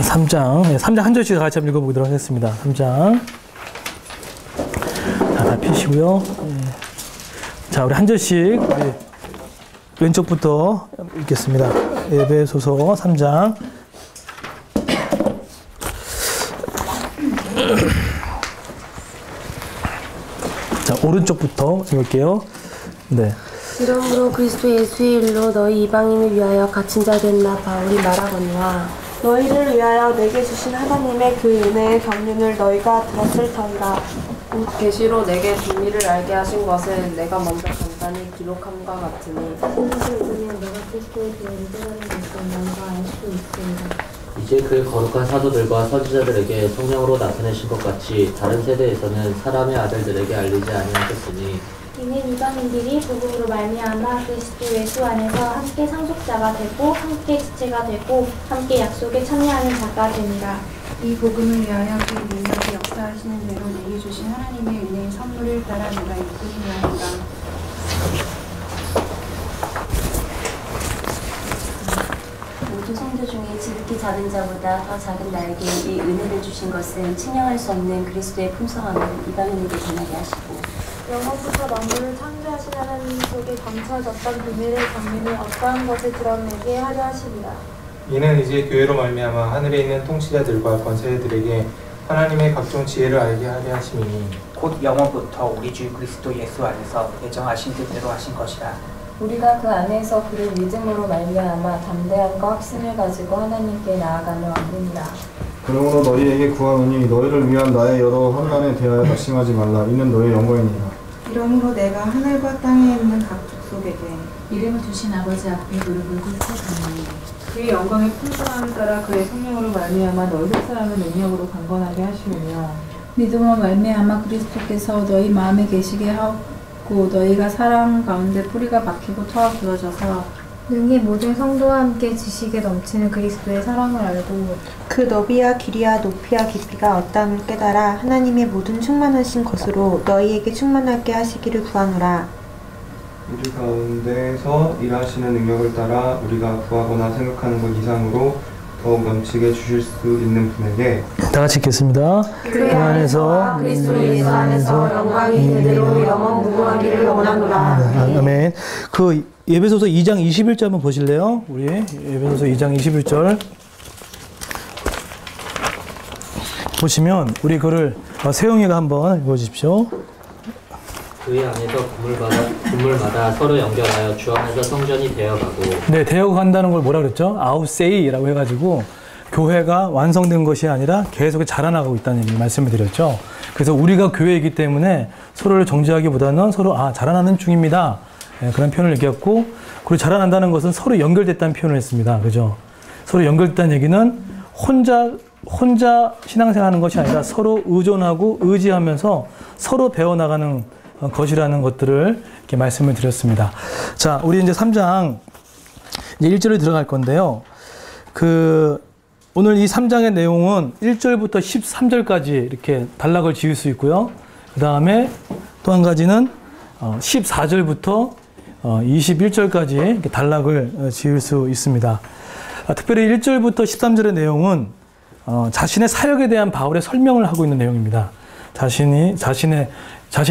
3장. 네, 3장 한 절씩 같이 한번 읽어보도록 하겠습니다. 3장. 자, 다 펴시고요. 네. 자, 우리 한 절씩 우리 왼쪽부터 읽겠습니다. 에베소서 3장. 자, 오른쪽부터 읽을게요. 네. 이러므로 그리스도 예수의 일로 너희 이방인을 위하여 갇힌 자 된 나 바울이 말하거니와 너희를 위하여 내게 주신 하나님의 그 은혜의 경륜을 너희가 들었을 터이라. 계시로 내게 비밀을 알게 하신 것을 내가 먼저 간단히 기록함과 같으니 그것을 읽으면 내가 그리스도의 교회를 깨달은 것을 너희가 알 수 있습니다. 이제 그 거룩한 사도들과 선지자들에게 성령으로 나타내신 것 같이 다른 세대에서는 사람의 아들들에게 알리지 아니하셨으니 이는 이방인들이 복음으로 말미암아 그리스도 예수 안에서 함께 상속자가 되고 함께 지체가 되고 함께 약속에 참여하는 자가 되니라. 이 복음을 위하여 그 능력이 역사하시는 대로 내게 주신 하나님의 은혜의 선물을 따라 내가 이끌리하노라. 모든 성도 중에 지극히 작은 자보다 더 작은 나에게 이 은혜를 주신 것은 측량할 수 없는 그리스도의 풍성함을 이방인에게 전하게 하시고 영원부터 만물을 창조하신 하나님 속에 감춰졌던 비밀의 경륜을 어떠한 것을 드러내게 하려 하시리라. 이는 이제 교회로 말미암아 하늘에 있는 통치자들과 권세들에게 하나님의 각종 지혜를 알게 하려 하심이니 곧 영원부터 우리 주 그리스도 예수 안에서 예정하신 뜻대로 하신 것이라. 우리가 그 안에서 그를 믿음으로 말미암아 담대함과 확신을 가지고 하나님께 나아가며 왕국이라. 그러므로 너희에게 구하노니 너희를 위한 나의 여러 환난에 대하여 낙심하지 말라. 이는 너희의 영광이니라. 이러므로 내가 하늘과 땅에 있는 각 족속에게 이름을 주신 아버지 앞에 무릎을 꿇고 가니 그의 영광의 풍성함을 따라 그의 성령으로 말미암아 너희 세 사람을 능력으로 강건하게 하시오며 믿음으로 말미암아 그리스도께서 너희 마음에 계시게 하고 너희가 사랑 가운데 뿌리가 박히고 터가 부어져서 능히 모든 성도와 함께 지식에 넘치는 그리스도의 사랑을 알고 그 너비와 길이와 높이와 깊이가 어떠함을 깨달아 하나님의 모든 충만하신 것으로 너희에게 충만하게 하시기를 구하노라. 우리 가운데서 일하시는 능력을 따라 우리가 구하거나 생각하는 것 이상으로 더욱 넘치게 주실 수 있는 분에게 다 같이 읽겠습니다. 그 안에서 그리스도 예수 안에서 영광이 그대로 영원 무궁하기를 원하노라. 아멘. 그 에베소서 2장 21절 한번 보실래요? 우리 에베소서 2장 21절 보시면 우리 그를 세영이가 한번 읽어주십시오. 그의 안에서 건물마다 서로 연결하여 주 안에서 성전이 되어가고 네, 되어간다는 걸 뭐라 그랬죠? 아우세이라고 해가지고 교회가 완성된 것이 아니라 계속 자라나가고 있다는 얘기를 말씀을 드렸죠. 그래서 우리가 교회이기 때문에 서로를 정죄하기보다는 서로 자라나는 중입니다. 네, 그런 표현을 얘기했고, 그리고 자라난다는 것은 서로 연결됐다는 표현을 했습니다. 그죠? 서로 연결됐다는 얘기는 혼자 신앙생활하는 것이 아니라 서로 의존하고 의지하면서 서로 배워나가는 것이라는 것들을 이렇게 말씀을 드렸습니다. 자, 우리 이제 3장 이제 1절에 들어갈 건데요. 오늘 이 3장의 내용은 1절부터 13절까지 이렇게 단락을 지을 수 있고요. 그 다음에 또 한 가지는 14절부터 21절까지 이렇게 단락을 지을 수 있습니다. 특별히 1절부터 13절의 내용은 자신의 사역에 대한 바울의 설명을 하고 있는 내용입니다. 자신이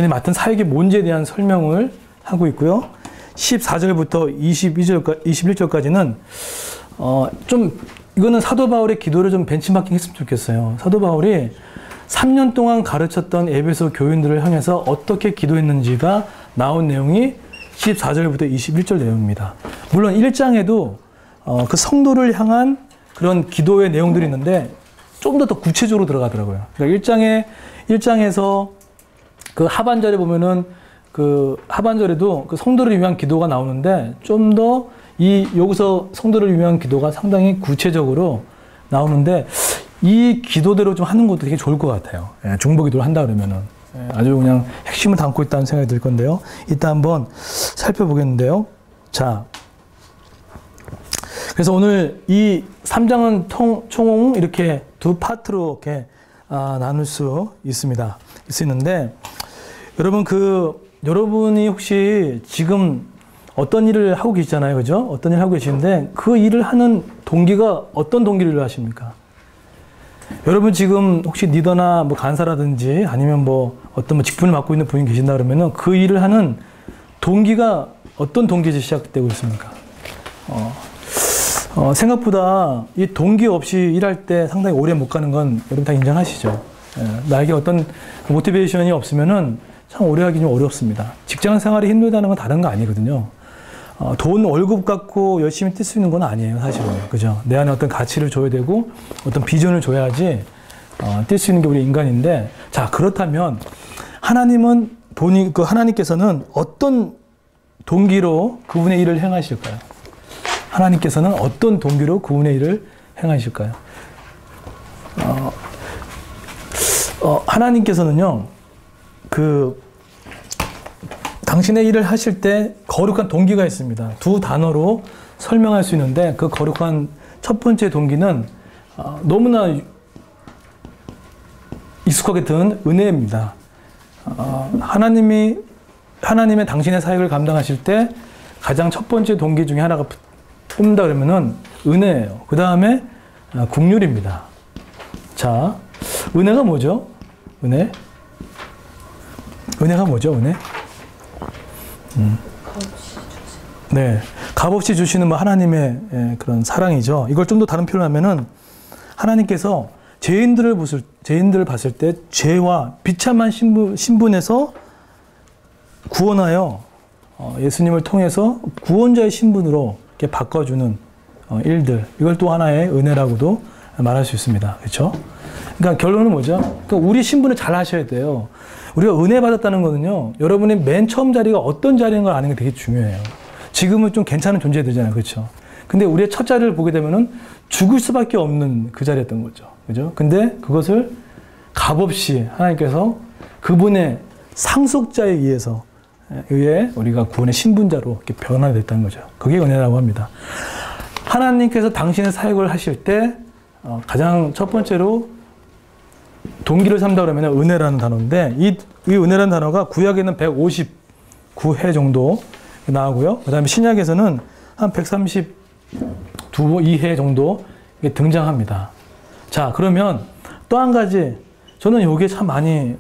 맡은 사역이 뭔지에 대한 설명을 하고 있고요. 14절부터 21절까지는 이거는 사도 바울의 기도를 좀 벤치마킹 했으면 좋겠어요. 사도 바울이 3년 동안 가르쳤던 에베소 교인들을 향해서 어떻게 기도했는지가 나온 내용이 14절부터 21절 내용입니다. 물론 1장에도 그 성도를 향한 그런 기도의 내용들이 있는데 좀 더 구체적으로 들어가더라고요. 그러니까 1장에서 그 하반절에 보면은 그 하반절에도 그 성도를 위한 기도가 나오는데 좀 더 여기서 성도를 위한 기도가 상당히 구체적으로 나오는데 이 기도대로 좀 하는 것도 되게 좋을 것 같아요. 중보 기도를 한다 그러면은 아주 그냥 핵심을 담고 있다는 생각이 들 건데요. 이따 한번 살펴보겠는데요. 자, 그래서 오늘 이 3장은 총 이렇게 두 파트로 이렇게 나눌 수 있는데 여러분이 혹시 지금 어떤 일을 하고 계시잖아요. 그죠? 어떤 일을 하고 계시는데 그 일을 하는 동기가 어떤 동기를 하십니까? 여러분 지금 혹시 리더나 뭐 간사라든지 아니면 뭐 어떤 뭐 직분을 맡고 있는 분이 계신다 그러면은 그 일을 하는 동기가 어떤 동기에서 시작되고 있습니까? 생각보다 이 동기 없이 일할 때 상당히 오래 못 가는 건 여러분 다 인정하시죠? 나에게 어떤 모티베이션이 없으면은 참 오래 하기 좀 어렵습니다. 직장 생활이 힘들다는 건 다른 거 아니거든요. 돈 월급 갖고 열심히 뛸 수 있는 건 아니에요, 사실은. 그죠? 내 안에 어떤 가치를 줘야 되고 어떤 비전을 줘야지 뛸 수 있는 게 우리 인간인데, 자, 그렇다면 하나님은 하나님께서는 어떤 동기로 그분의 일을 행하실까요? 하나님께서는 어떤 동기로 그분의 일을 행하실까요? 하나님께서는요, 당신의 일을 하실 때 거룩한 동기가 있습니다. 두 단어로 설명할 수 있는데 그 거룩한 첫 번째 동기는 너무나 익숙하게 든 은혜입니다. 하나님의 당신의 사역을 감당하실 때 가장 첫 번째 동기 중에 하나가 뽑는다 그러면은 은혜예요. 그 다음에 긍휼입니다. 자, 은혜가 뭐죠? 은혜가 뭐죠? 네, 값없이 주시는 뭐 하나님의 그런 사랑이죠. 이걸 좀 더 다른 표현을 하면은 하나님께서 죄인들을 봤을 때 죄와 비참한 신분에서 구원하여 예수님을 통해서 구원자의 신분으로 이렇게 바꿔주는 일들, 이걸 또 하나의 은혜라고도 말할 수 있습니다. 그렇죠? 그러니까 결론은 뭐죠? 그러니까 우리 신분을 잘 아셔야 돼요. 우리가 은혜 받았다는 거는요, 여러분의 맨 처음 자리가 어떤 자리인 걸 아는 게 되게 중요해요. 지금은 좀 괜찮은 존재되잖아요. 그렇죠? 근데 우리의 첫 자리를 보게 되면은 죽을 수밖에 없는 그 자리였던 거죠. 그죠? 근데 그것을 값없이 하나님께서 그분의 상속자에 의해 우리가 구원의 신분자로 이렇게 변화됐다는 거죠. 그게 은혜라고 합니다. 하나님께서 당신의 사역을 하실 때 가장 첫 번째로 동기를 삼다 그러면 은혜라는 단어인데, 이 은혜라는 단어가 구약에는 159회 정도 나오고요. 그 다음에 신약에서는 한 132회 정도 등장합니다. 자, 그러면 또 한 가지, 저는 이게 참 많이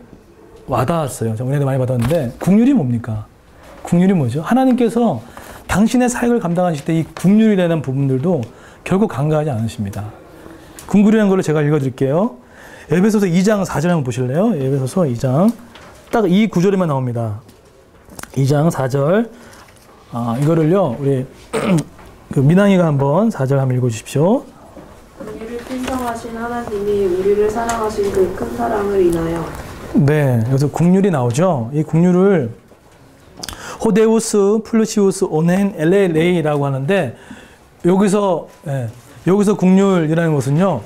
와닿았어요. 은혜도 많이 받았는데, 긍휼이 뭡니까? 긍휼이 뭐죠? 하나님께서 당신의 사역을 감당하실 때 이 긍휼이라는 부분들도 결국 간과하지 않으십니다. 긍휼이라는 걸로 제가 읽어드릴게요. 에베소서 2장 4절 한번 보실래요? 에베소서 2장 딱 이 구절에만 나옵니다. 2장 4절. 이거를요, 우리 민항이가 한번 4절 한번 읽어주십시오. 우리를 신성하신 하나님이 우리를 사랑하신 그 큰 사랑을 인하여. 네, 여기서 긍휼이 나오죠. 이 긍휼을 호데우스 플루시우스 오넨 엘레레이라고 하는데, 여기서 긍휼이라는 것은요,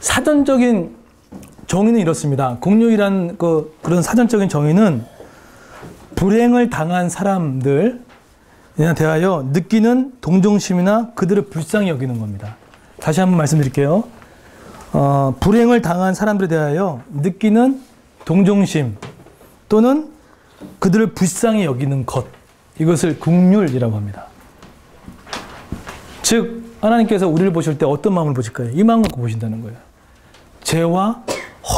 사전적인 정의는 이렇습니다. 긍휼이란 그런 사전적인 정의는 불행을 당한 사람들에 대하여 느끼는 동정심이나 그들을 불쌍히 여기는 겁니다. 다시 한번 말씀드릴게요. 불행을 당한 사람들에 대하여 느끼는 동정심 또는 그들을 불쌍히 여기는 것, 이것을 긍휼이라고 합니다. 즉 하나님께서 우리를 보실 때 어떤 마음을 보실까요? 이 마음 갖고 보신다는 거예요. 죄와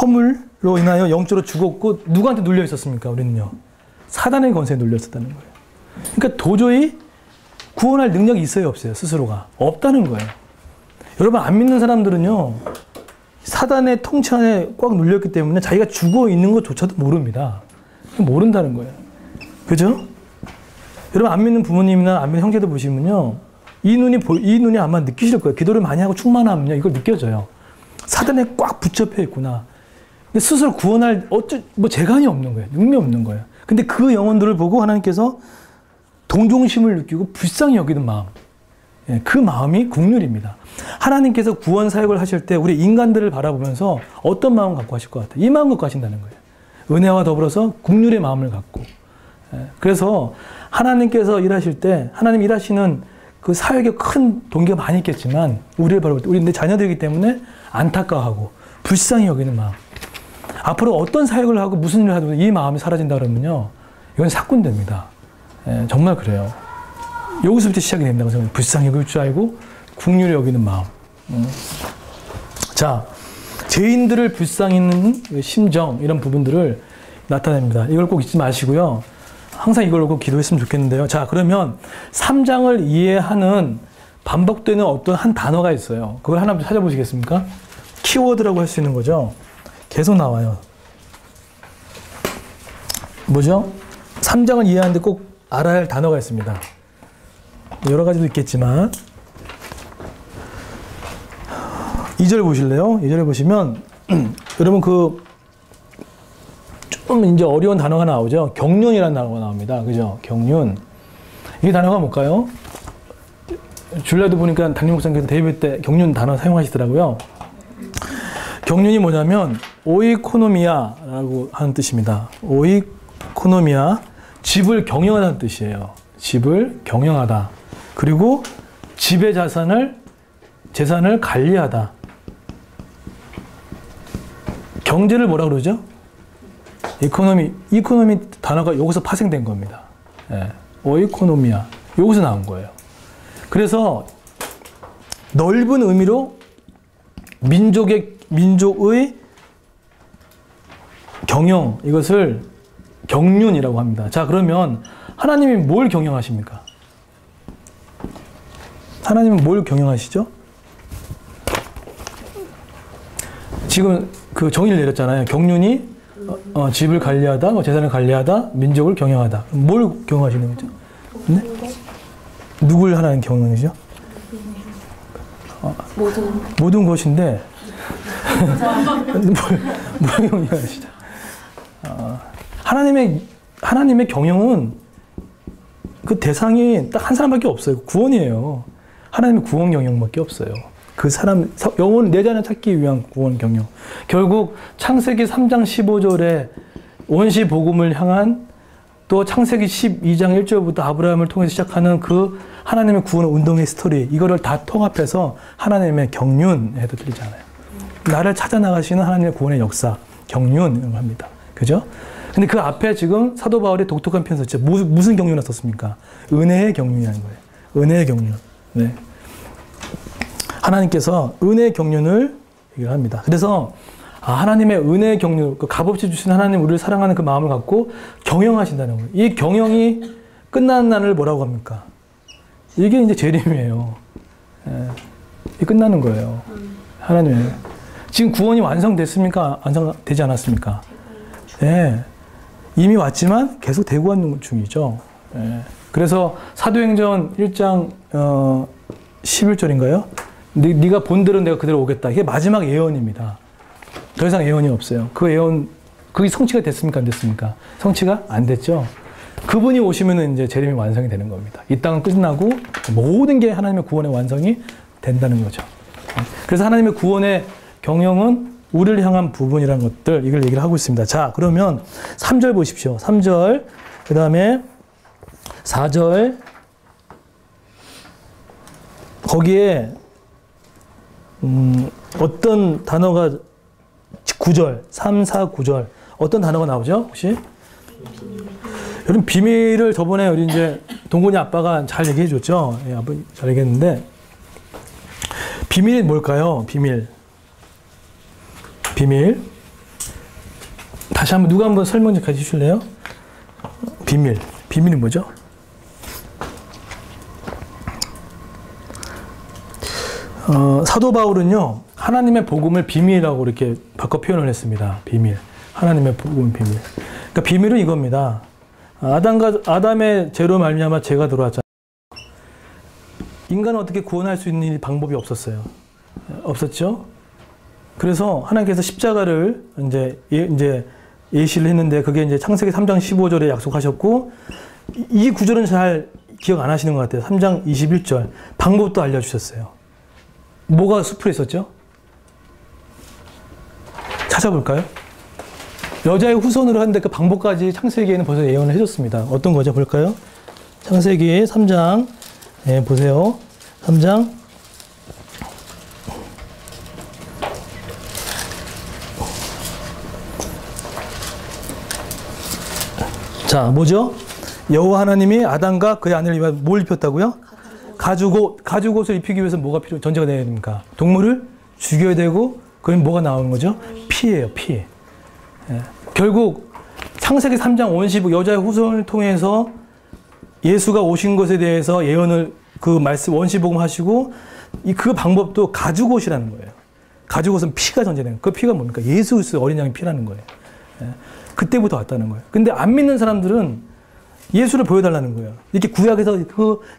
허물로 인하여 영적으로 죽었고, 누구한테 눌려 있었습니까? 우리는요, 사단의 권세에 눌려 있었다는 거예요. 그러니까 도저히 구원할 능력이 있어요, 없어요? 스스로가 없다는 거예요. 여러분, 안 믿는 사람들은요, 사단의 통치 안에 꽉 눌렸기 때문에 자기가 죽어 있는 것조차도 모릅니다. 모른다는 거예요. 그죠? 여러분, 안 믿는 부모님이나 안 믿는 형제들 보시면요, 이 눈이 아마 느끼실 거예요. 기도를 많이 하고 충만하면요, 이걸 느껴져요. 사단에 꽉 붙잡혀 있구나. 근데 스스로 구원할 재간이 없는 거예요. 능력이 없는 거예요. 근데 그 영혼들을 보고 하나님께서 동정심을 느끼고 불쌍히 여기는 마음, 그 마음이 긍휼입니다. 하나님께서 구원 사역을 하실 때 우리 인간들을 바라보면서 어떤 마음 갖고 하실 것 같아요? 이 마음 갖고 하신다는 거예요. 은혜와 더불어서 긍휼의 마음을 갖고. 그래서 하나님께서 일하실 때, 하나님 일하시는 그 사역에 큰 동기가 많이 있겠지만, 우리를 바라볼 때, 우리 내 자녀들이기 때문에 안타까워하고 불쌍히 여기는 마음. 앞으로 어떤 사역을 하고 무슨 일을 하도 이 마음이 사라진다 그러면요, 이건 사꾼됩니다. 정말 그래요. 여기서부터 시작이 된다고 생각해요. 불쌍히 여길 줄 알고 긍휼히 여기는 마음. 자, 죄인들을 불쌍히는 심정, 이런 부분들을 나타냅니다. 이걸 꼭 잊지 마시고요. 항상 이걸 꼭 기도했으면 좋겠는데요. 자, 그러면 3장을 이해하는 반복되는 어떤 한 단어가 있어요. 그걸 하나 찾아보시겠습니까? 키워드라고 할 수 있는 거죠. 계속 나와요. 뭐죠? 3장을 이해하는데 꼭 알아야 할 단어가 있습니다. 여러 가지도 있겠지만 2절 보실래요? 2절에 보시면 여러분 좀 이제 어려운 단어가 나오죠. 경륜이라는 단어가 나옵니다. 그죠? 경륜. 이 단어가 뭘까요? 줄라도 보니까 담임 목사님께서 대회 때 경륜 단어 사용하시더라고요. 경륜이 뭐냐면 오이코노미아라고 하는 뜻입니다. 오이코노미아, 집을 경영하다는 뜻이에요. 집을 경영하다. 그리고 집의 재산을 관리하다. 경제를 뭐라 그러죠? 이코노미 단어가 여기서 파생된 겁니다. 예. 오이코노미아. 여기서 나온 거예요. 그래서 넓은 의미로 민족의 경영, 이것을 경륜이라고 합니다. 자, 그러면 하나님이 뭘 경영하십니까? 하나님은 뭘 경영하시죠? 지금 그 정의를 내렸잖아요. 경륜이 집을 관리하다, 재산을 관리하다, 민족을 경영하다. 뭘 경영하시는 거죠? 네? 누굴 하나님 경영이죠? 모든 것인데 뭘 경영하시죠? 하나님의 경영은 그 대상이 딱 한 사람밖에 없어요. 구원이에요. 하나님의 구원 경영밖에 없어요. 그 사람, 영혼, 내 자녀 찾기 위한 구원 경영. 결국 창세기 3장 15절에 원시 복음을 향한, 또 창세기 12장 1절부터 아브라함을 통해서 시작하는 그 하나님의 구원 운동의 스토리, 이거를 다 통합해서 하나님의 경륜 해도 들리잖아요. 나를 찾아 나가시는 하나님의 구원의 역사, 경륜을 합니다. 그죠? 근데 그 앞에 지금 사도 바울이 독특한 표현 썼죠. 무슨 경륜을 썼습니까? 은혜의 경륜이라는 거예요. 은혜의 경륜. 네. 하나님께서 은혜의 경륜을 얘기를 합니다. 그래서 하나님의 은혜의 경륜, 그 값없이 주신 하나님, 우리를 사랑하는 그 마음을 갖고 경영하신다는 거예요. 이 경영이 끝나는 날을 뭐라고 합니까? 이게 이제 재림이에요. 예. 이게 끝나는 거예요. 하나님의. 지금 구원이 완성됐습니까? 완성되지 않았습니까? 예. 이미 왔지만 계속 되고 있는 중이죠. 예. 그래서 사도행전 1장 11절인가요? 네가 본대로 내가 그대로 오겠다. 이게 마지막 예언입니다. 더 이상 예언이 없어요. 그 예언, 그게 성취가 됐습니까? 안 됐습니까? 성취가 안 됐죠. 그분이 오시면은 이제 재림이 완성이 되는 겁니다. 이 땅은 끝나고 모든 게 하나님의 구원의 완성이 된다는 거죠. 그래서 하나님의 구원의 경영은 우리를 향한 부분이라는 것들, 이걸 얘기를 하고 있습니다. 자, 그러면 3절 보십시오. 3절, 그 다음에 4절, 거기에 어떤 단어가 9절, 3, 4, 9절 어떤 단어가 나오죠? 혹시? 여러분, 비밀을 저번에 우리 이제 동건이 아빠가 잘 얘기해 줬죠? 예, 아빠 잘 얘기했는데, 비밀이 뭘까요? 비밀. 다시 한번 누가 한번 설명 좀 해주실래요? 비밀이 뭐죠? 사도 바울은요, 하나님의 복음을 비밀이라고 이렇게 바꿔 표현을 했습니다. 비밀. 하나님의 복음 비밀. 그러니까 비밀은 이겁니다. 아담의 죄로 말미암아 죄가 들어왔잖아요. 인간은 어떻게 구원할 수 있는 방법이 없었어요. 없었죠? 그래서 하나님께서 십자가를 이제 예시를 했는데, 그게 이제 창세기 3장 15절에 약속하셨고, 이 구절은 잘 기억 안 하시는 것 같아요. 3장 21절. 방법도 알려주셨어요. 뭐가 수풀에 있었죠? 찾아볼까요? 여자의 후손으로 하는데 그 방법까지 창세기에는 벌써 예언을 해줬습니다. 어떤 거죠? 볼까요? 창세기 3장, 네, 보세요. 3장. 자, 뭐죠? 여호와 하나님이 아담과 그의 아내를 위하여 뭘 입혔다고요? 가죽옷을 입히기 위해서 뭐가 전제가 되어야 됩니까? 동물을 죽여야 되고 그럼 뭐가 나오는 거죠? 피예요, 피. 예. 결국 창세기 3장 원시부 여자의 후손을 통해서 예수가 오신 것에 대해서 예언을 그 말씀 원시복음 하시고 그 방법도 가지고 오시라는 거예요. 가지고 오선 피가 전제되는 거예요. 그 피가 뭡니까? 예수 그리스도 어린 양의 피라는 거예요. 예. 그때부터 왔다는 거예요. 근데 안 믿는 사람들은 예수를 보여달라는 거예요. 이렇게 구약에서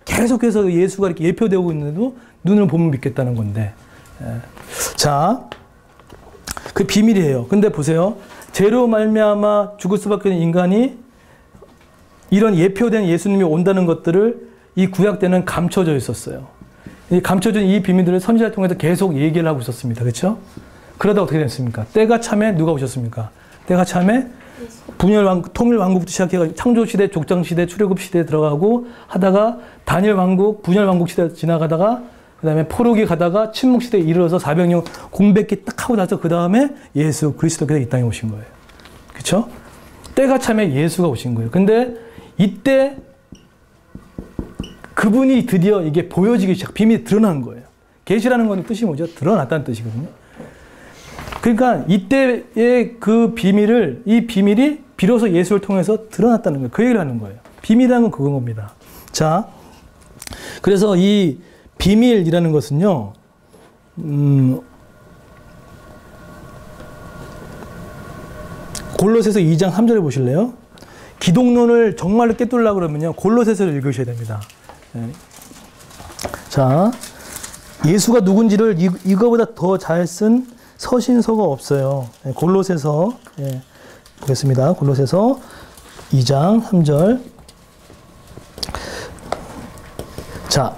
계속해서 예수가 이렇게 예표되고 있는데도 눈을 보면 믿겠다는 건데. 예. 자, 그 비밀이에요. 근데 보세요. 죄로 말미암아 죽을 수밖에 없는 인간이 이런 예표된 예수님이 온다는 것들을 이 구약 때는 감춰져 있었어요. 이 감춰진 이 비밀들을 선지자를 통해서 계속 얘기를 하고 있었습니다. 그렇죠? 그러다 어떻게 됐습니까? 때가 참에 누가 오셨습니까? 때가 참에 통일 왕국부터 시작해서 창조 시대, 족장 시대, 출애굽 시대에 들어가고 하다가 다니엘 왕국, 분열 왕국 시대 지나가다가 그다음에 포로기 가다가 침묵 시대에 이르러서 400년 공백기 딱 하고 나서 그다음에 예수 그리스도께서 이 땅에 오신 거예요. 그렇죠? 때가 참에 예수가 오신 거예요. 근데 이때 그분이 드디어 이게 보여지기 시작, 비밀이 드러난 거예요. 계시라는 건 뜻이 뭐죠? 드러났다는 뜻이거든요. 그러니까 이때의 그 비밀을, 이 비밀이 비로소 예수를 통해서 드러났다는 거예요. 그 얘기를 하는 거예요. 비밀이라는 건 그건 겁니다. 자, 그래서 이 비밀이라는 것은요, 골로새서 2장 3절에 보실래요? 기독론을 정말로 깨뚫으려고 그러면요, 골로새서를 읽으셔야 됩니다. 네. 자, 예수가 누군지를 이거보다 더 잘 쓴 서신서가 없어요. 네, 골로새서, 네, 보겠습니다. 골로새서 2장 3절. 자,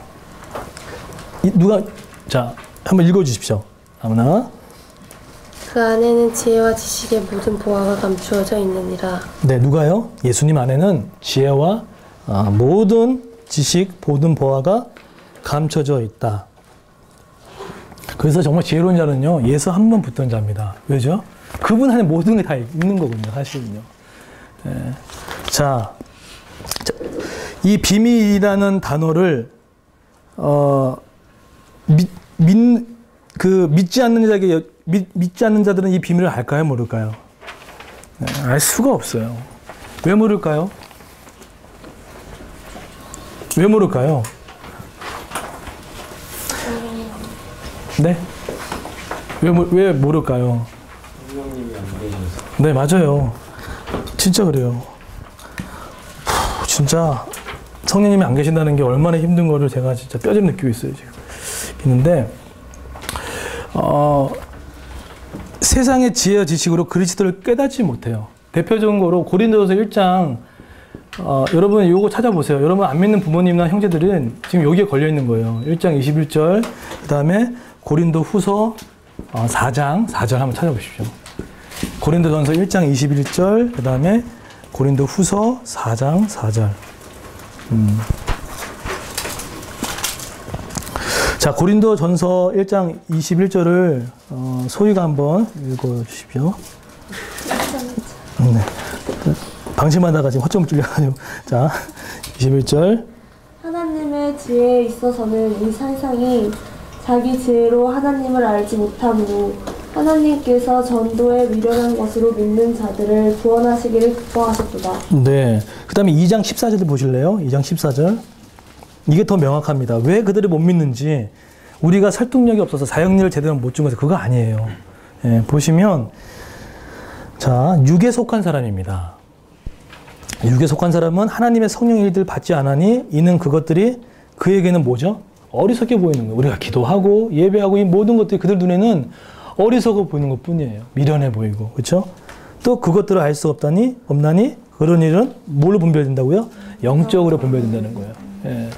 자, 한번 읽어주십시오. 아무나. 그 안에는 지혜와 지식의 모든 보화가 감추어져 있느니라. 네, 누가요? 예수님 안에는 지혜와 모든 지식, 모든 보화가 감춰져 있다. 그래서 정말 지혜로운 자는요, 예수 한 번 붙던 자입니다. 왜죠? 그분 안에 모든 게 다 있는 거군요, 사실은요. 네. 자, 이 비밀이라는 단어를 믿지 않는 자에게 믿지 않는 자들은 이 비밀을 알까요, 모를까요? 네, 알 수가 없어요. 왜 모를까요? 왜 모를까요? 네? 왜 모를까요? 성령님이 안 계셔서. 네, 맞아요. 진짜 그래요. 진짜 성령님이 안 계신다는 게 얼마나 힘든 거를 제가 진짜 뼈저리 느끼고 있어요, 지금. 있는데, 세상의 지혜와 지식으로 그리스도를 깨닫지 못해요. 대표적인 거로 고린도서 1장, 여러분 이거 찾아보세요. 여러분 안 믿는 부모님이나 형제들은 지금 여기에 걸려 있는 거예요. 1장 21절, 그 다음에 고린도 후서 4장 4절 한번 찾아보십시오. 고린도전서 1장 21절, 그 다음에 고린도 후서 4장 4절. 자, 고린도전서 1장 21절을 소희가 한번 읽어주십시오. 네. 방심하다가 지금 허점을 찔려가지고. 자, 21절. 하나님의 지혜에 있어서는 이 세상이 자기 지혜로 하나님을 알지 못하므로 하나님께서 전도에 미련한 것으로 믿는 자들을 구원하시기를 기뻐하셨도다. 네. 그 다음에 2장 14절을 보실래요? 2장 14절. 이게 더 명확합니다. 왜 그들을 못 믿는지, 우리가 설득력이 없어서 사역력을 제대로 못 준 것은 그거 아니에요. 예, 보시면, 자, 육에 속한 사람입니다. 육에 속한 사람은 하나님의 성령의 일들을 받지 않으니 이는 그것들이 그에게는 뭐죠? 어리석게 보이는 거예요. 우리가 기도하고 예배하고 이 모든 것들이 그들 눈에는 어리석어 보이는 것 뿐이에요. 미련해 보이고. 그렇죠? 또 그것들을 알 수 없나니 그런 일은 뭘로 분별된다고요? 영적으로 분별된다는 거예요. 예.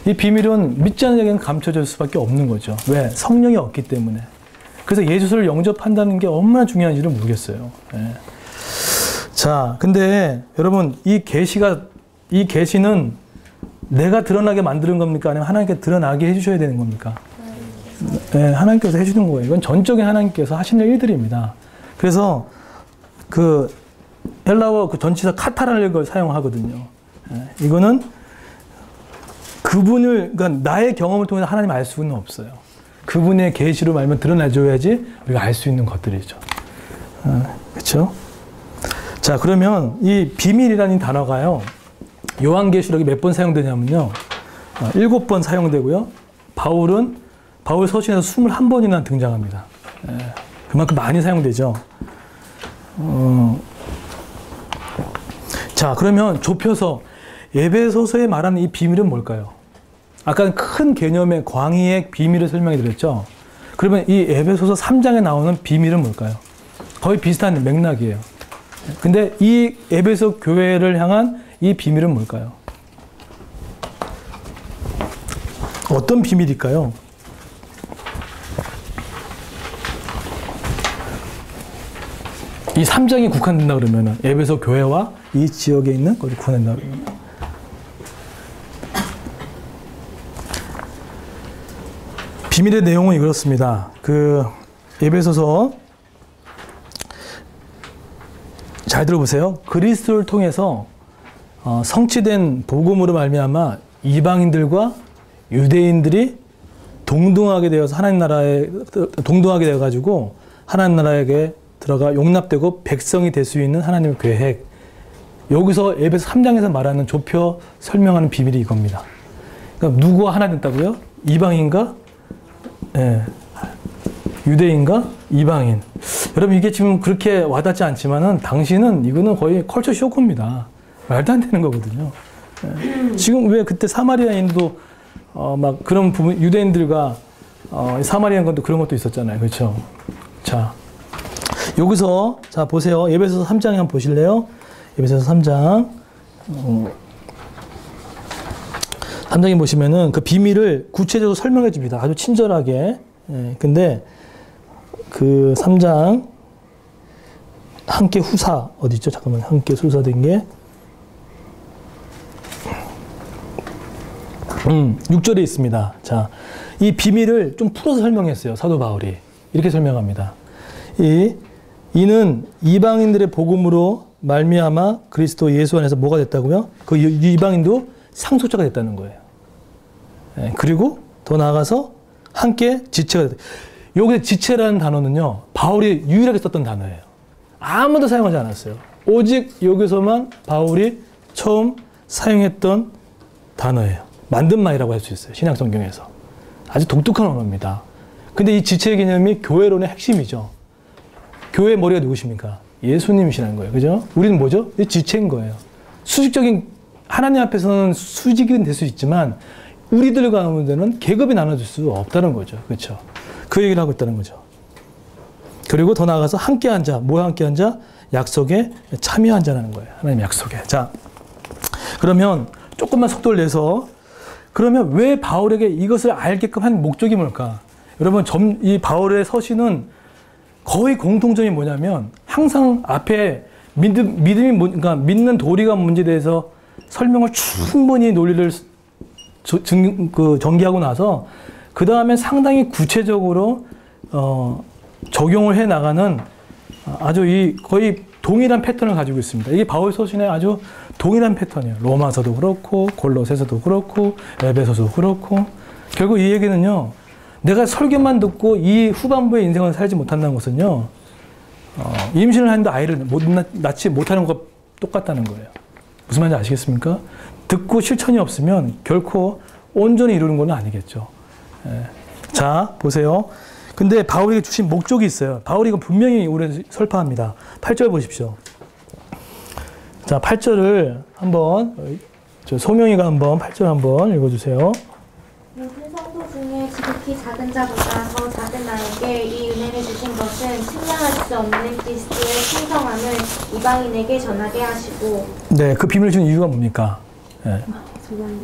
이 비밀은 믿지 않는 자에게는 감춰질 수밖에 없는 거죠. 왜? 성령이 없기 때문에. 그래서 예수를 영접한다는 게 얼마나 중요한지를 모르겠어요. 예. 자, 근데 여러분, 이 계시는 내가 드러나게 만드는 겁니까? 아니면 하나님께 드러나게 해주셔야 되는 겁니까? 네, 하나님께서 해주는 거예요. 이건 전적인 하나님께서 하시는 일들입니다. 그래서 그 헬라어 그 전치사 카타라는 걸 사용하거든요. 네, 이거는 그러니까 나의 경험을 통해서 하나님 알 수는 없어요. 그분의 계시로 말면 드러나줘야지 우리가 알 수 있는 것들이죠. 그렇죠? 자, 그러면 이 비밀이라는 단어가요, 요한계시록이 몇 번 사용되냐면요, 7번 사용되고요. 바울 서신에서 21번이나 등장합니다. 그만큼 많이 사용되죠. 자, 그러면 좁혀서 에베소서에 말하는 이 비밀은 뭘까요? 아까 큰 개념의 광의의 비밀을 설명해 드렸죠. 그러면 이 에베소서 3장에 나오는 비밀은 뭘까요? 거의 비슷한 맥락이에요. 근데 이 에베소 교회를 향한 이 비밀은 뭘까요? 어떤 비밀일까요? 이 3장이 국한된다 그러면은 에베소 교회와 이 지역에 있는 것이 국한된다 그러면 비밀의 내용은 이렇습니다. 그 에베소서 잘 들어보세요. 그리스도를 통해서 성취된 복음으로 말미암아 이방인들과 유대인들이 동등하게 되어서 하나님 나라에 동등하게 되어 가지고 하나님 나라에게 들어가 용납되고 백성이 될 수 있는 하나님의 계획. 여기서 에베소 3장에서 말하는 좁혀 설명하는 비밀이 이겁니다. 그러니까 누구와 하나 됐다고요? 이방인과 유대인과 이방인. 여러분 이게 지금 그렇게 와닿지 않지만은 당시는 이거는 거의 컬처 쇼크입니다. 말도 안 되는 거거든요. 지금 왜 그때 사마리아인도 막 그런 부분 유대인들과 사마리아인도 그런 것도 있었잖아요. 그렇죠? 자, 여기서 자 보세요. 에베소서 3장에 한번 보실래요? 에베소서 3장 3장에 보시면은 그 비밀을 구체적으로 설명해 줍니다. 아주 친절하게. 근데 그 3장 함께 후사 어디 있죠? 잠깐만. 함께 후사된 게 6절에 있습니다. 자, 이 비밀을 좀 풀어서 설명했어요. 사도 바울이. 이렇게 설명합니다. 이는 이방인들의 복음으로 말미암아 그리스도 예수 안에서 뭐가 됐다고요? 그 이방인도 상속자가 됐다는 거예요. 그리고 더 나아가서 함께 지체가 됐다. 여기서 지체라는 단어는요, 바울이 유일하게 썼던 단어예요. 아무도 사용하지 않았어요. 오직 여기서만 바울이 처음 사용했던 단어예요. 만든 말이라고 할 수 있어요. 신약 성경에서. 아주 독특한 언어입니다. 근데 이 지체의 개념이 교회론의 핵심이죠. 교회의 머리가 누구십니까? 예수님이시라는 거예요. 그죠? 우리는 뭐죠? 지체인 거예요. 수직적인, 하나님 앞에서는 수직은 될 수 있지만, 우리들 가운데는 계급이 나눠질 수 없다는 거죠. 그렇죠? 그 얘기를 하고 있다는 거죠. 그리고 더 나아가서 함께 앉아. 뭐에 함께 앉아? 약속에 참여한자라는 거예요. 하나님 약속에. 자, 그러면 조금만 속도를 내서, 그러면 왜 바울에게 이것을 알게끔 한 목적이 뭘까? 여러분, 이 바울의 서신은 거의 공통점이 뭐냐면, 항상 앞에 믿음이 그러니까 믿는 도리가 문제에 대해서 설명을 충분히 논리를 전개하고 나서 그 다음에 상당히 구체적으로 적용을 해 나가는 아주 거의 동일한 패턴을 가지고 있습니다. 이게 바울 서신의 아주 동일한 패턴이에요. 로마서도 그렇고 골로새서도 그렇고 에베소서도 그렇고. 결국 이 얘기는요, 내가 설교만 듣고 이 후반부의 인생을 살지 못한다는 것은요, 임신을 하는데 아이를 낳지 못하는 것과 똑같다는 거예요. 무슨 말인지 아시겠습니까? 듣고 실천이 없으면 결코 온전히 이루는 건 아니겠죠. 자, 보세요. 근데 바울에게 주신 목적이 있어요. 바울이 이거 분명히 우리 설파합니다. 8절 보십시오. 자, 8절을 한번, 소명이가 한번 8절 한번 읽어주세요. 모든 성도 중에 지극히 작은 자보다 더 작은 나에게 이 은혜를 주신 것은 측량할 수 없는 그리스도의 풍성함을 이방인에게 전하게 하시고. 네, 그 비밀을 주는 이유가 뭡니까?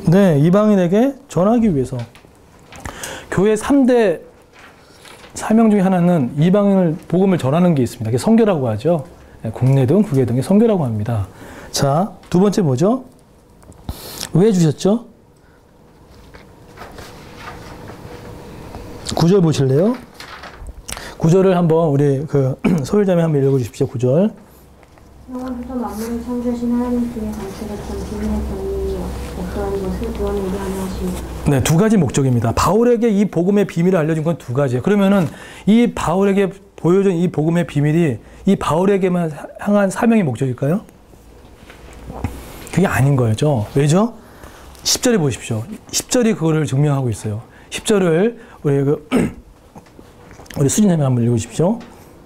네, 이방인에게 전하기 위해서. 교회 3대 사명 중에 하나는 이방인을 복음을 전하는 게 있습니다. 그게 선교라고 하죠. 국내든 국외등의 선교라고 합니다. 자, 두 번째 뭐죠? 왜 주셨죠? 9절 보실래요? 9절을 한번 우리 소율자매 한번 읽어주십시오. 9절. 영원부터 만물을 창조하신 하나님께 감사했던 비밀의 경륜이여 없다는 것을 구원하게 하려 하십니다. 네, 두 가지 목적입니다. 바울에게 이 복음의 비밀을 알려준 건 두 가지예요. 그러면은 이 바울에게 보여준 이 복음의 비밀이 이 바울에게만 향한 사명의 목적일까요? 그게 아닌 거죠. 왜죠? 10절에 보십시오. 10절이 그거를 증명하고 있어요. 10절을 우리 수진님이 한번 읽으십시오.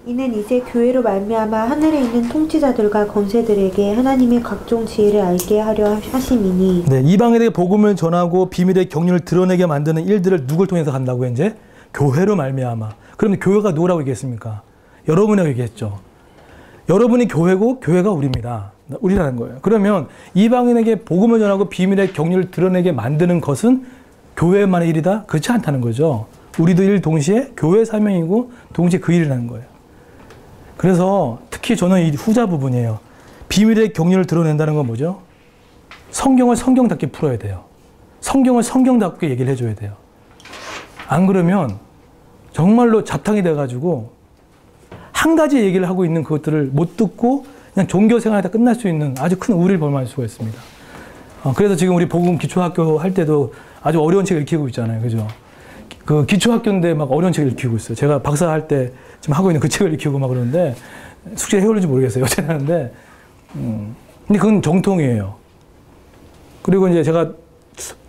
이는 이제 교회로 말미암아 하늘에 있는 통치자들과 권세들에게 하나님의 각종 지혜를 알게 하려 하심이니. 네, 이방인에게 복음을 전하고 비밀의 경륜을 드러내게 만드는 일들을 누굴 통해서 한다고요? 이제 교회로 말미암아. 그러면 교회가 누구라고 얘기했습니까? 여러분이라고 얘기했죠. 여러분이 교회고 교회가 우리입니다. 우리라는 거예요. 그러면 이방인에게 복음을 전하고 비밀의 경륜을 드러내게 만드는 것은 교회만의 일이다? 그렇지 않다는 거죠. 우리도 일 동시에 교회의 사명이고 동시에 그 일이라는 거예요. 그래서 특히 저는 이 후자 부분이에요. 비밀의 경륜을 드러낸다는 건 뭐죠? 성경을 성경답게 풀어야 돼요. 성경을 성경답게 얘기를 해줘야 돼요. 안 그러면 정말로 잡탕이 돼가지고 한 가지 얘기를 하고 있는 그것들을 못 듣고 그냥 종교 생활에다 끝날 수 있는 아주 큰 우리를 범할 수가 있습니다. 그래서 지금 우리 복음 기초학교 할 때도 아주 어려운 책을 읽히고 있잖아요. 그죠? 그 기초학교인데 막 어려운 책을 읽히고 있어요. 제가 박사 할 때 지금 하고 있는 그 책을 읽히고 막 그러는데 숙제 해오는지 모르겠어요. 어쨌든 하는데 근데 그건 정통이에요. 그리고 이제 제가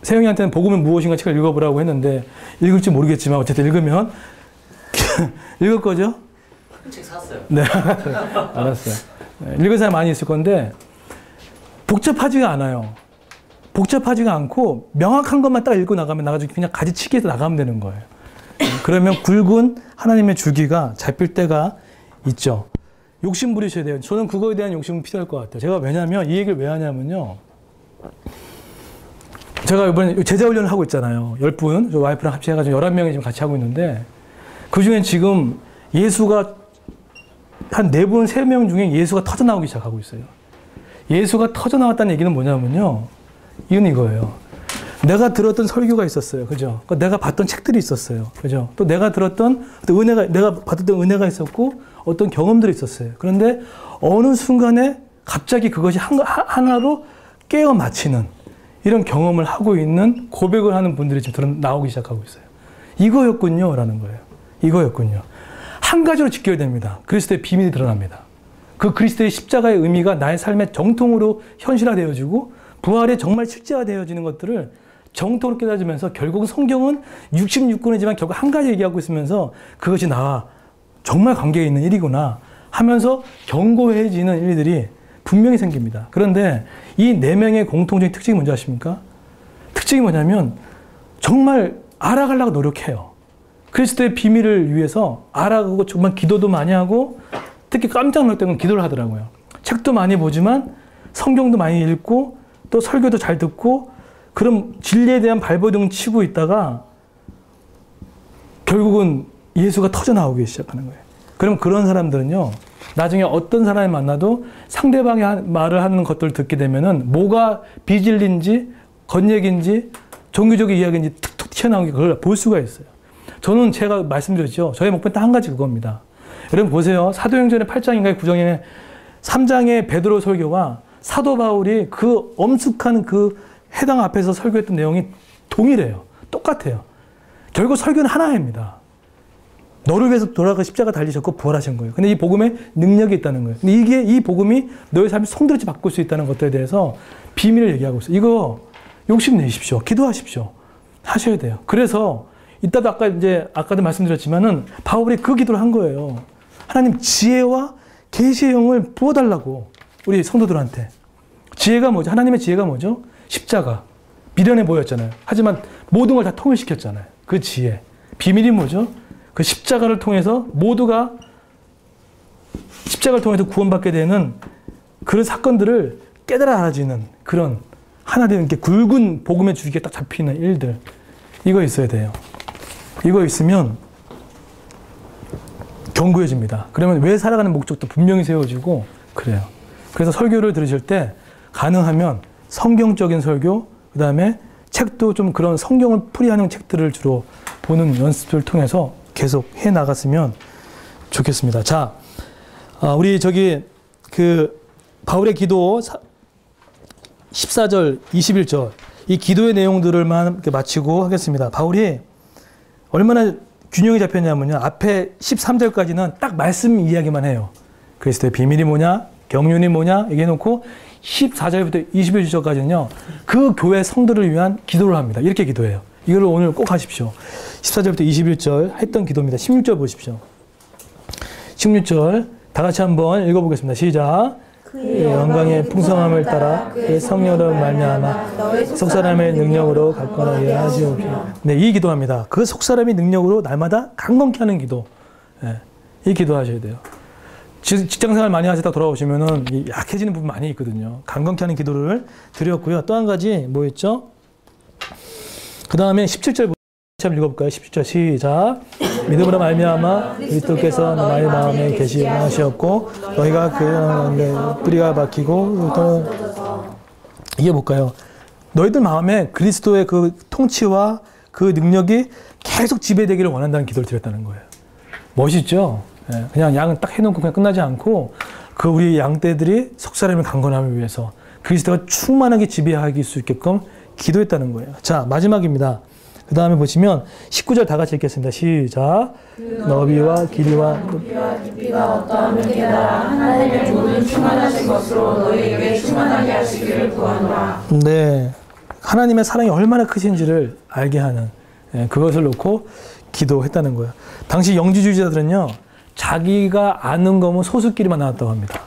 세영이한테는 복음은 무엇인가 책을 읽어보라고 했는데 읽을지 모르겠지만 어쨌든 읽으면 읽을 거죠? 그 책 샀어요. 네, 알았어요. 네, 읽은 사람 많이 있을 건데 복잡하지가 않아요. 복잡하지가 않고 명확한 것만 딱 읽고 나가면 나가지고 그냥 가지치기해서 나가면 되는 거예요. 그러면 굵은 하나님의 줄기가 잡힐 때가 있죠. 욕심 부리셔야 돼요. 저는 그거에 대한 욕심은 필요할 것 같아요. 제가 왜냐면 이 얘기를 왜 하냐면요. 제가 이번에 제자훈련을 하고 있잖아요. 10분, 저 와이프랑 합치해가지고 11명이 지금 같이 하고 있는데 그 중에 지금 예수가 한 4분, 3명 중에 예수가 터져나오기 시작하고 있어요. 예수가 터져나왔다는 얘기는 뭐냐면요. 이건 이거예요. 내가 들었던 설교가 있었어요. 그죠? 내가 봤던 책들이 있었어요. 그죠? 또 내가 들었던 은혜가, 내가 받았던 은혜가 있었고 어떤 경험들이 있었어요. 그런데 어느 순간에 갑자기 그것이 하나로 깨어 맞히는 이런 경험을 하고 있는 고백을 하는 분들이 지금 나오기 시작하고 있어요. 이거였군요. 라는 거예요. 이거였군요. 한 가지로 지켜야 됩니다. 그리스도의 비밀이 드러납니다. 그 그리스도의 십자가의 의미가 나의 삶의 정통으로 현실화되어지고 부활에 정말 실제화되어지는 것들을 정통으로 깨달으면서 결국 성경은 66권이지만 결국 한 가지 얘기하고 있으면서 그것이 나와 정말 관계가 있는 일이구나 하면서 견고해지는 일들이 분명히 생깁니다. 그런데 이 4명의 공통적인 특징이 뭔지 아십니까? 특징이 뭐냐면 정말 알아가려고 노력해요. 그리스도의 비밀을 위해서 알아가고 정말 기도도 많이 하고 특히 깜짝 놀랄 때는 기도를 하더라고요. 책도 많이 보지만 성경도 많이 읽고 또 설교도 잘 듣고 그럼 진리에 대한 발버둥 치고 있다가 결국은 예수가 터져나오기 시작하는 거예요. 그럼 그런 사람들은요. 나중에 어떤 사람을 만나도 상대방의 말을 하는 것들을 듣게 되면은 뭐가 비진리인지 겉얘기인지 종교적인 이야기인지 툭툭 튀어나오는 게 그걸 볼 수가 있어요. 저는 제가 말씀드렸죠. 저의 목표는 딱 한 가지 그겁니다. 여러분 보세요. 사도행전의 8장인가의 9장에 3장의 베드로 설교와 사도 바울이 그 엄숙한 그 해당 앞에서 설교했던 내용이 동일해요. 똑같아요. 결국 설교는 하나입니다. 너를 위해서 돌아가 십자가 달리셨고 부활하신 거예요. 근데 이 복음에 능력이 있다는 거예요. 근데 이게 이 복음이 너의 삶을 송두리째 바꿀 수 있다는 것들에 대해서 비밀을 얘기하고 있어요. 이거 욕심 내십시오. 기도하십시오. 하셔야 돼요. 그래서 이따도 아까도 말씀드렸지만은 바울이 그 기도를 한 거예요. 하나님 지혜와 계시의 영을 부어달라고 우리 성도들한테. 지혜가 뭐죠? 하나님의 지혜가 뭐죠? 십자가. 미련해 보였잖아요. 하지만 모든 걸 다 통일시켰잖아요. 그 지혜. 비밀이 뭐죠? 그 십자가를 통해서 모두가 십자가를 통해서 구원받게 되는 그런 사건들을 깨달아 알아지는 그런 하나 되는 게 굵은 복음의 줄기가 딱 잡히는 일들. 이거 있어야 돼요. 이거 있으면 견고해집니다. 그러면 왜 살아가는 목적도 분명히 세워지고 그래요. 그래서 설교를 들으실 때 가능하면 성경적인 설교, 그 다음에 책도 좀 그런 성경을 풀이하는 책들을 주로 보는 연습을 통해서 계속 해 나갔으면 좋겠습니다. 자, 우리 바울의 기도 14절, 21절. 이 기도의 내용들을만 이렇게 마치고 하겠습니다. 바울이 얼마나 균형이 잡혔냐면요. 앞에 13절까지는 딱 말씀 이야기만 해요. 그리스도의 비밀이 뭐냐, 경륜이 뭐냐 얘기해놓고 14절부터 21절까지는요. 그 교회 성도를 위한 기도를 합니다. 이렇게 기도해요. 이걸 오늘 꼭 하십시오. 14절부터 21절 했던 기도입니다. 16절 보십시오. 16절 다 같이 한번 읽어보겠습니다. 시작. 그의 영광의 풍성함을 따라 그의 성령으로 말미암아 속사람의 능력으로 강건하게 하시옵시며. 네, 이 기도합니다. 그 속사람의 능력으로 날마다 강건케 하는 기도. 네, 이 기도하셔야 돼요. 직장생활 많이 하시다 돌아오시면은 약해지는 부분 많이 있거든요. 강건케 하는 기도를 드렸고요. 또 한 가지 뭐였죠? 그 다음에 17절 한번 읽어볼까요? 17절 시작. 믿음으로 말미암아 그리스도께서 너희 마음에 계시게 하셨고 너희가 그 가운데 뿌리가 박히고 또 이게 뭘까요? 너희들 마음에 그리스도의 그 통치와 그 능력이 계속 지배되기를 원한다는 기도를 드렸다는 거예요. 멋있죠? 그냥 양은 딱 해놓고 그냥 끝나지 않고 그 우리 양떼들이 속사람의 강건함을 위해서 그리스도가 충만하게 지배하기 수 있게끔 기도했다는 거예요. 자, 마지막입니다. 그 다음에 보시면 19절 다 같이 읽겠습니다. 시작. 너비와 길이와 깊이가 어떠함을 깨달아 하나님의 모든 충만하신 것으로 너희에게 충만하게 하시기를 구하노라. 네, 하나님의 사랑이 얼마나 크신지를 알게 하는 그것을 놓고 기도했다는 거예요. 당시 영지주의자들은요. 자기가 아는 거면 소수끼리만 나왔다고 합니다.